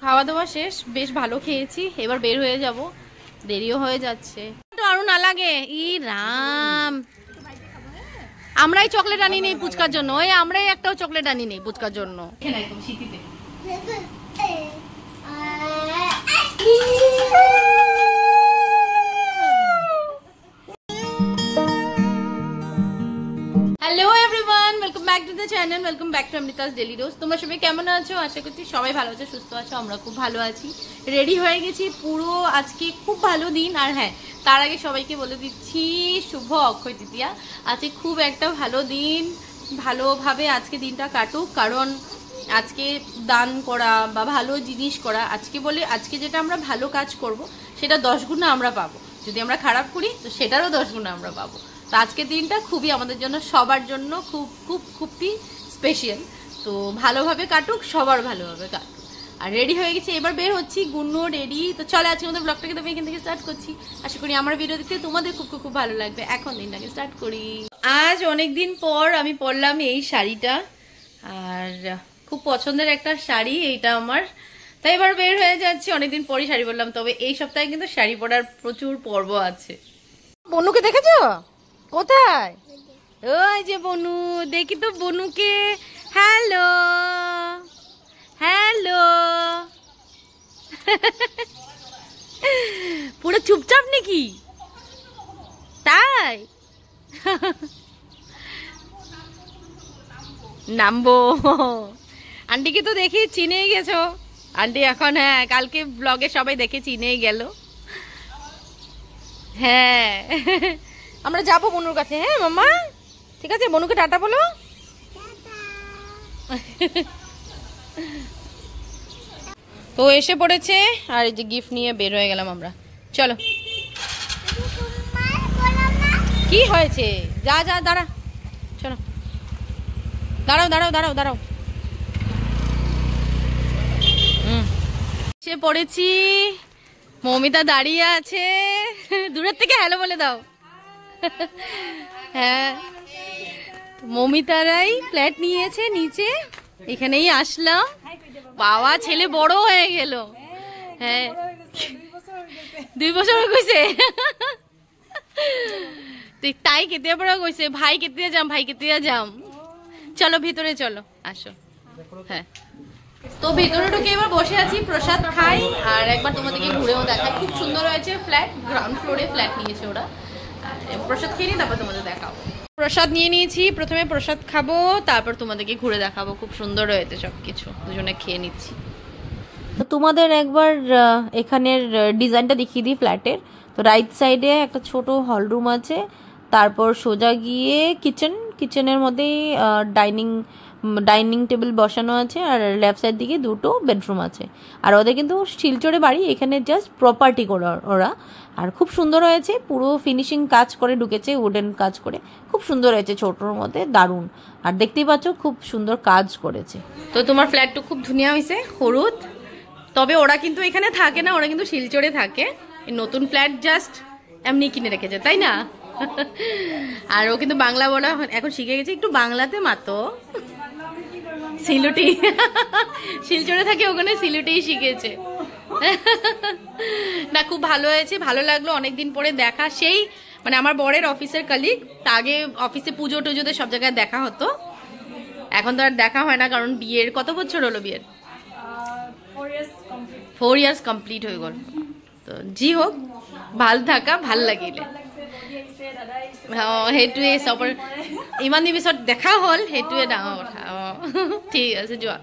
খাওয়া দাওয়া শেষ, বেশ ভালো খেয়েছি, এবার বের হয়ে যাব, দেরিও হয়ে যাচ্ছে। আরো না লাগে ই রাম, আমরাই চকলেট আনি নেই পুচকার জন্য, ওই আমরাই একটাও চকলেট আনি নেই পুচকার জন্য। একদম শীতিতে hello everyone, welcome back to the channel, welcome back to Amrita's daily dose. তোমরা সবাই কেমন আছো? আশা করছি সবাই ভালো আছো, সুস্থ আছো। আমরা খুব ভালো আছি, রেডি হয়ে গেছি পুরো, আজকে খুব ভালো দিন। আর হ্যাঁ, তার আগে সবাইকে বলে দিচ্ছি শুভ অক্ষয় তৃতীয়া। আজকে খুব একটা ভালো দিন, ভালোভাবে আজকে দিনটা কাটুক, কারণ আজকে দান করা বা ভালো জিনিস করা, আজকে বলে আজকে যেটা আমরা ভালো কাজ করব সেটা 10 গুণা আমরা পাবো, যদি আমরা খারাপ করি তো সেটারও 10 গুণা আমরা পাবো। তো আজকের দিনটা খুবই আমাদের জন্য, সবার জন্য খুব খুব খুবই স্পেশাল। তো ভালোভাবে কাটুক, সবার ভালোভাবে কাটুক। আর রেডি হয়ে গেছি, এবার বের হচ্ছি, গুন্নো রেডি। তো চলে আজকে আমাদের ব্লগটাকে তো এখান থেকে স্টার্ট করছি। আশা করি আমার ভিডিও দেখতে তোমাদের খুব খুব খুব ভালো লাগবে। এখন দিনটাকে স্টার্ট করি। আজ অনেকদিন পর আমি পরলাম এই শাড়িটা, আর খুব পছন্দের একটা শাড়ি এইটা আমার, তাই এবার বের হয়ে যাচ্ছি। অনেকদিন পরই শাড়ি পরলাম, তবে এই সপ্তাহে কিন্তু শাড়ি পরার প্রচুর পর্ব আছে। বনুকে দেখেছো? কোথায়? ওই যে বনু, দেখি তো বনুকে। হ্যালো হ্যালো পুরো চুপচাপ নাকি? তাই নামবো। আন্টিকে তো দেখি চিনেই গেছো আন্টি এখন। হ্যাঁ, কালকে ব্লগে সবাই দেখে চিনেই গেল। হ্যাঁ, আমরা যাবো বনুর কাছে। হ্যাঁ মামা, ঠিক আছে, বনুকে টাটা বলো। তো এসে পড়েছে, আর এই যে গিফট নিয়ে বের হয়ে গেলাম আমরা। চলো। কি হয়েছে? যা যা, দাঁড়া, চলো, দাঁড়াও দাঁড়াও দাঁড়াও দাঁড়াও। এসে পড়েছি, মৌমিতা দাঁড়িয়ে আছে, দূরের থেকে হ্যালো বলে দাও। হ্যাঁ, মৌমিতারাই ফ্ল্যাট নিয়েছে নিচে, এখানেই আসলাম। বাবা, ছেলে বড় হয়ে গেল। হ্যাঁ, 2 বছর হয়ে গেছে। তাই কেতিয়া পড়া গেছে, ভাই কেতিয়া যাম, ভাই কেতিয়া যাম। চলো ভিতরে চলো, আসো। হ্যাঁ, তো ভেতরে ঢুকে এবার বসে আছি, প্রসাদ খাই, আর একবার তোমাদেরকে ঘুরেও দেখাই। খুব সুন্দর হয়েছে ফ্ল্যাট, গ্রাউন্ড ফ্লোরে ফ্ল্যাট নিয়েছে ওরা। প্রসাদ খেয়ে নিই, তারপর তোমাদের দেখাবো। প্রসাদ নিয়ে নিয়েছি, প্রথমে প্রসাদ খাবো, তারপর তোমাদেরকে ঘুরে দেখাবো। খুব সুন্দর হয়েছে সবকিছু, দুজনে খেয়ে নিচ্ছি। তোমাদের একবার এখানের ডিজাইনটা দেখিয়ে দিই ফ্ল্যাটের। তো রাইট সাইডে একটা ছোট হল রুম আছে, তারপর সোজা গিয়ে কিচেনের মধ্যে ডাইনিং টেবিল বসানো আছে, আর লেফট সাইড দিকে 2টো বেডরুম আছে। আর ওদের কিন্তু শিলচরে বাড়ি, এখানে জাস্ট প্রপার্টি করে ওরা। আর খুব সুন্দর হয়েছে, পুরো ফিনিশিং কাজ করে ঢুকেছে, উডেন কাজ করে, খুব সুন্দর হয়েছে, ছোটোর মধ্যে দারুণ। আর দেখতেই পাচ্ছ খুব সুন্দর কাজ করেছে। তো তোমার ফ্ল্যাটটা খুব ধুনিয়া হয়েছে, হলুদ। তবে ওরা কিন্তু এখানে থাকে না, ওরা কিন্তু শিলচরে থাকে। এই নতুন ফ্ল্যাট জাস্ট এমনি কিনে রেখেছে, তাই না? আর ও কিন্তু বাংলা বলা এখন শিখে গেছে, একটু বাংলাতে মাতো। সিলুটি, শিলচরে থাকে, ওখানে সিলুটিই শিখেছে। না, খুব ভালো হয়েছে, ভালো লাগলো। অনেকদিন পরে দেখা, সেই মানে আমার বরের অফিসের কালিগ, তা আগে অফিসে পুজো টুজোতে সব জায়গায় দেখা হতো, এখন তো আর দেখা হয় না, কারণ বিয়ের কত বছর হলো? বিয়ের 4 ইয়ার্স কমপ্লিট হয়ে গেল। তো জি হোক, ভাল থাকা ভাল লাগিলে। সেইটোৱে চবৰ ইমান দিন পিছত দেখা হল, সেইটোৱে ডাঙৰ কথা। ঠিক আছে, যোৱা।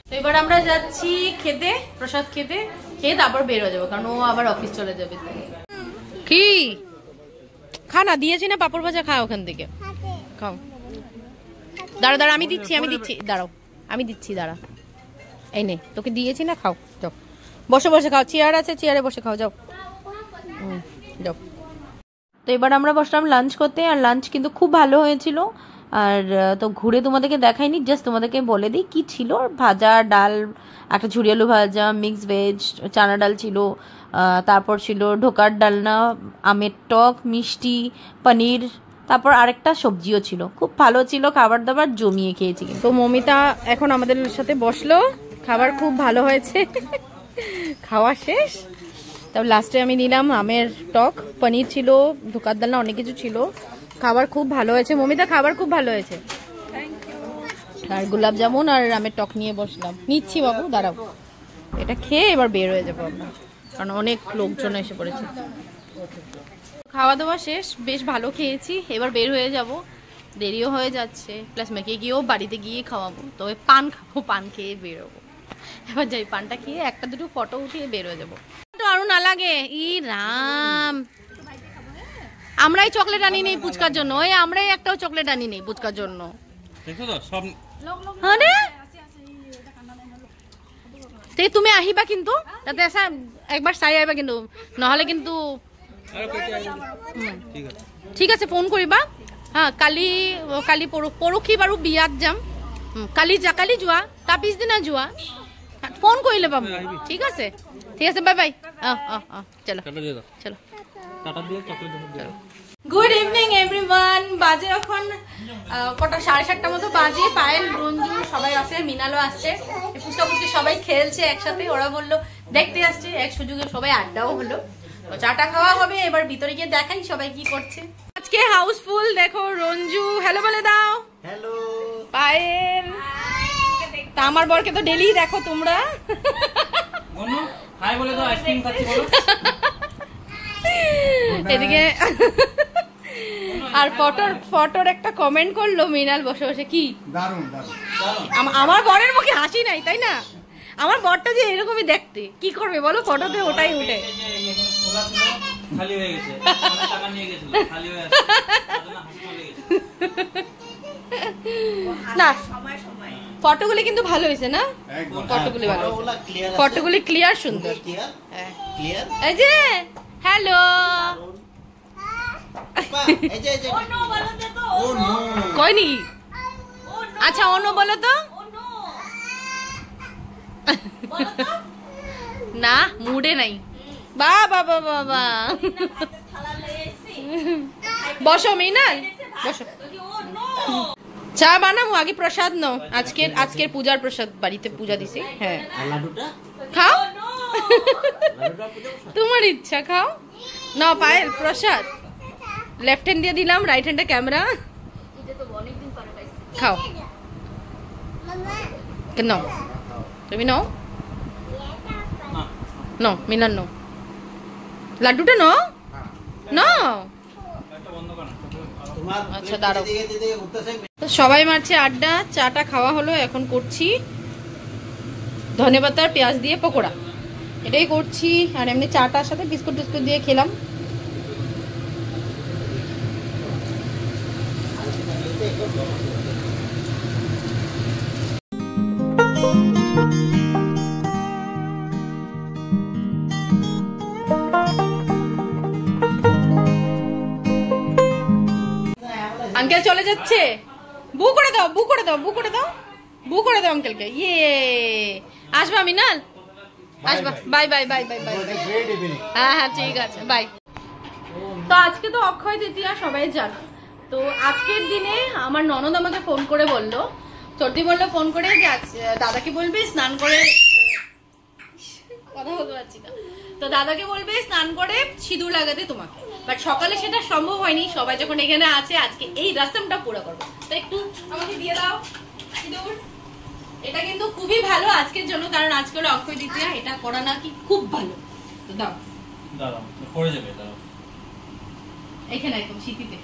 তো এবার আমরা যাচ্ছি খেতে, প্রসাদ খেতে, খেয়ে তারপর বের হয়ে যাবো, কারণ ও আবার অফিস চলে যাবে। কি খা না, দিয়েছি না পাপড় ভাজা, খা ওখান থেকে, খাও। দাঁড়া দাঁড়া, আমি দিচ্ছি দাঁড়াও, আমি দিচ্ছি, দাঁড়া। এই নে, তোকে দিয়েছি না, খাও, যাও বসে বসে খাও, চেয়ার আছে, চেয়ারে বসে খাও, যাও যাও। তো এবার আমরা বসলাম লাঞ্চ করতে, আর লাঞ্চ কিন্তু খুব ভালো হয়েছিল। আর তো ঘুরে তোমাদেরকে দেখাইনি, জাস্ট তোমাদেরকে বলে দিই কি ছিল। ভাজা, ডাল, একটা ঝুরি আলু ভাজা, মিক্স ভেজ, চানা ডাল ছিল, তারপর ছিল ঢোকার ডালনা, আমের টক, মিষ্টি, পনির, তারপর আরেকটা সবজিও ছিল। খুব ভালো ছিল, খাবার দাবার জমিয়ে খেয়েছি। তো মমিতা এখন আমাদের সাথে বসলো, খাবার খুব ভালো হয়েছে। খাওয়া শেষ, তারপর লাস্টে আমি নিলাম আমের টক, পনির ছিল, ধোকার ডালনা, অনেক কিছু ছিল। খাবার খুব ভালো হয়েছে মমিতা, খাবার খুব ভালো হয়েছে। আর গোলাপ জামুন আর আমের টক নিয়ে বসলাম, নিচ্ছি বাবু দাঁড়াও। এটা খেয়ে এবার বের হয়ে যাবো আমরা, কারণ অনেক লোকজন এসে পড়েছে। খাওয়া দাওয়া শেষ, বেশ ভালো খেয়েছি, এবার বের হয়ে যাব, দেরিও হয়ে যাচ্ছে, প্লাস মেকে গিয়েও বাড়িতে গিয়ে খাওয়াবো। তবে পান খাবো, পান খেয়ে বেরোবো। এবার যাই পানটা খেয়ে একটা দুটো ফটো উঠিয়ে বের হয়ে যাবো। আরো না লাগে ই রাম, আমরাই চকলেট আনি নেই পুচকার জন্য, ওই আমরাই একটাও চকলেট আনি নেই পুচকার জন্য। তুমি আহিবা কিন্তু তাতে আসা একবার চাই আহিবা কিন্তু, নহলে কিন্তু ঠিক আছে ফোন কৰিবা। হ্যাঁ কালি কালি পৰহি বাৰু বিয়াত যাম, কালি যোৱা, তাৰ পিছদিনা যোৱা, ফোন কৰিলে পাম। ঠিক আছে ঠিক আছে, বাই বাই। চলো চলো। Good evening everyone. বাজে এখন কটা 7:30টার মতো বাজে। পায়েল, রঞ্জু সবাই আছে, মিনালও আসছে, পুচকা পুচকি সবাই খেলছে একসাথে। ওরা বললো দেখতে আসছে, এক সুযোগে সবাই আড্ডাও হলো, চাটা খাওয়া হবে। এবার ভিতরে গিয়ে দেখাই সবাই কি করছে। আজকে হাউসফুল, দেখো রঞ্জু হ্যালো বলে দাও। হ্যালো পায়েল, তা আমার বরকে তো ডেলি দেখো তোমরা। হাই বলে দাও, আইসক্রিম খাচ্ছি বলো। এদিকে আর ফটোর একটা কমেন্ট করলো মিনাল বসে বসে, কি দারুণ দারুণ। আমার বরের মুখে হাসি নাই, তাই না? আমার বরটা যে এরকমই দেখতে, কি করবে বলো, ফটোতে ওটাই উঠে। না ফটোগুলি কিন্তু ভালো হয়েছে না, ফটোগুলি ভালো, ফটোগুলি ক্লিয়ার সুন্দর। এই যে হ্যালো কই নি, আচ্ছা অন্য বলো তো না, মুডে নাই। বাবা বাবা বাবা, বসো মিনাল বসো, চা বানাবো আগে, প্রসাদ নাও, আজকের পূজার প্রসাদ, বাড়িতে পূজা দিছে। হ্যাঁ খাও, তোমার ইচ্ছা খাও। না পায়েল প্রসাদ, লেফট হ্যান্ড দিয়ে দিলাম, রাইট হ্যান্ডে ক্যামেরা, খাও। নাও তুমি নাও, নাও মিনাল নাও, লাড্ডুটা নাও নাও। আচ্ছা দাঁড়াও, সবাই মারছে আড্ডা, চাটা খাওয়া হলো, এখন করছি ধনেপাতার পেঁয়াজ দিয়ে পকোড়া, এটাই করছি। আর এমনি চাটার সাথে বিস্কুট টিস্কুট দিয়ে খেলাম। আঙ্কেল চলে যাচ্ছে, বু করে দাও বু করে দাও বু করে দাও বু করে দাও আঙ্কেলকে। ইয়ে আসবা মিনাল, আসবা, bye bye bye bye bye. হ্যাঁ হ্যাঁ ঠিক আছে বাই। তো আজকে তো অক্ষয় তৃতীয়া সবাই জানো, তো আজকের দিনে আমার ননদ আমাকে ফোন করে বললো, চর্দি বললো ফোন করে যে দাদাকে বলবে স্নান করে, কথা বলতে পারছি না, তো দাদাকে বলবে স্নান করে সিঁদুর লাগাতে তোমাকে। বাট সকালে সেটা সম্ভব হয়নি, সবাই যখন এখানে আছে আজকে এই রাসমটা পুরো করবো, তো একটু আমাকে দিয়ে দাও সিঁদুর। এটা কিন্তু খুবই ভালো আজকের জন্য, কারণ আজকে হলো অক্ষয় তৃতীয়া, এটা করা নাকি খুব ভালো। তো দাও দাঁড়াও, পড়ে যাবে, দাঁড়াও এখানে একদম শীতিতে।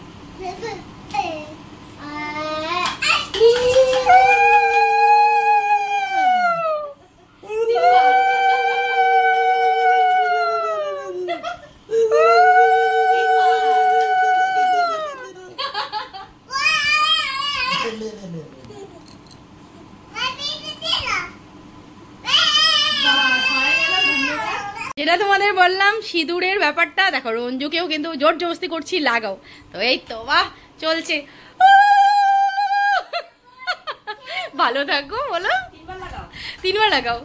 যেটা তোমাদের বললাম সিঁদুরের ব্যাপারটা, দেখো রঞ্জুকেও কিন্তু জোর জবস্তি করছি লাগাও, তো এই তো বাহ চলছে। ভালো থাকো, বলো 3 বার লাগাও।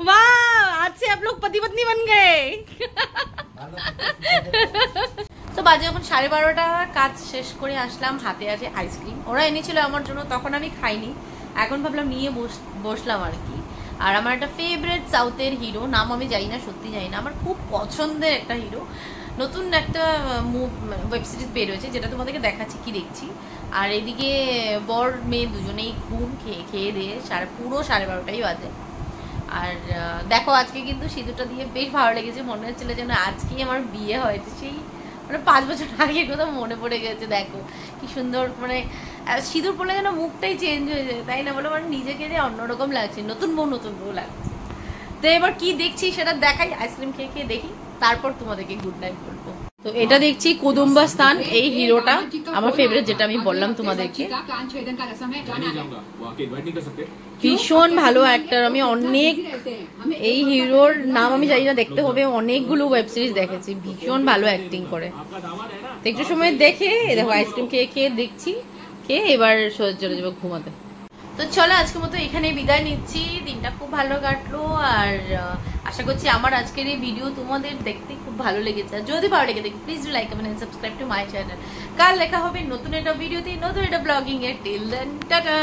वाह आज से आप लोग पति पत्नी बन गए। তো বাজে যখন 12:30 কাজ শেষ করে আসলাম, হাতে আছে আইসক্রিম, ওরা এনেছিল আমার জন্য, তখন আমি খাইনি, এখন ভাবলাম নিয়ে বসলাম আর কি। আর আমার একটা ফেভারিট সাউথের হিরো, নাম আমি জানি না, সত্যি জানি না, আমার খুব পছন্দের একটা হিরো, নতুন একটা ওয়েব সিরিজ বের হয়েছে, যেটা তোমাদেরকে দেখাচ্ছি কি দেখছি। আর এদিকে বর মেয়ে দুজনেই ঘুম খেয়ে দিয়ে পুরো 12:30টাই বাজে। আর দেখো আজকে কিন্তু সিঁদুরটা দিয়ে বেশ ভালো লেগেছে, মনে হচ্ছিল যেন আজকেই আমার বিয়ে হয়েছে, সেই মানে 5 বছর আগের কথা মনে পড়ে গেছে। দেখো কি সুন্দর, মানে সিঁদুর পড়লে যেন মুখটাই চেঞ্জ হয়ে যায়, তাই না বলো? মানে নিজেকে যে অন্যরকম লাগছে, নতুন বউ লাগছে। তো এবার কি দেখছি সেটা দেখাই, আইসক্রিম খেয়ে দেখি, তারপর তোমাদেরকে গুড নাইট বলবো। তো এটা দেখছি কুদুম্বা স্থান, এই হিরোটা আমার ফেভারিট, যেটা আমি বললাম তোমাদেরকে, ভীষণ ভালো অ্যাক্টর। আমি অনেক, এই হিরোর নাম আমি জানি না, দেখতে হবে, অনেকগুলো ওয়েব সিরিজ দেখেছি, ভীষণ ভালো অ্যাক্টিং করে। একটু সময় দেখে দেখো আইসক্রিম খেয়ে দেখছি, খেয়ে এবার চলে যাবো ঘুমাতে। তো চলো আজকের মতো এখানে বিদায় নিচ্ছি, দিনটা খুব ভালো কাটলো। আর আশা করছি আমার আজকের এই ভিডিও তোমাদের দেখতে খুব ভালো লেগেছে। যদি ভালো লেগে থাকে please like comment and subscribe to my channel. কাল দেখা হবে নতুন একটা ভিডিওতে, নতুন একটা ব্লগিং এর। Till then tata.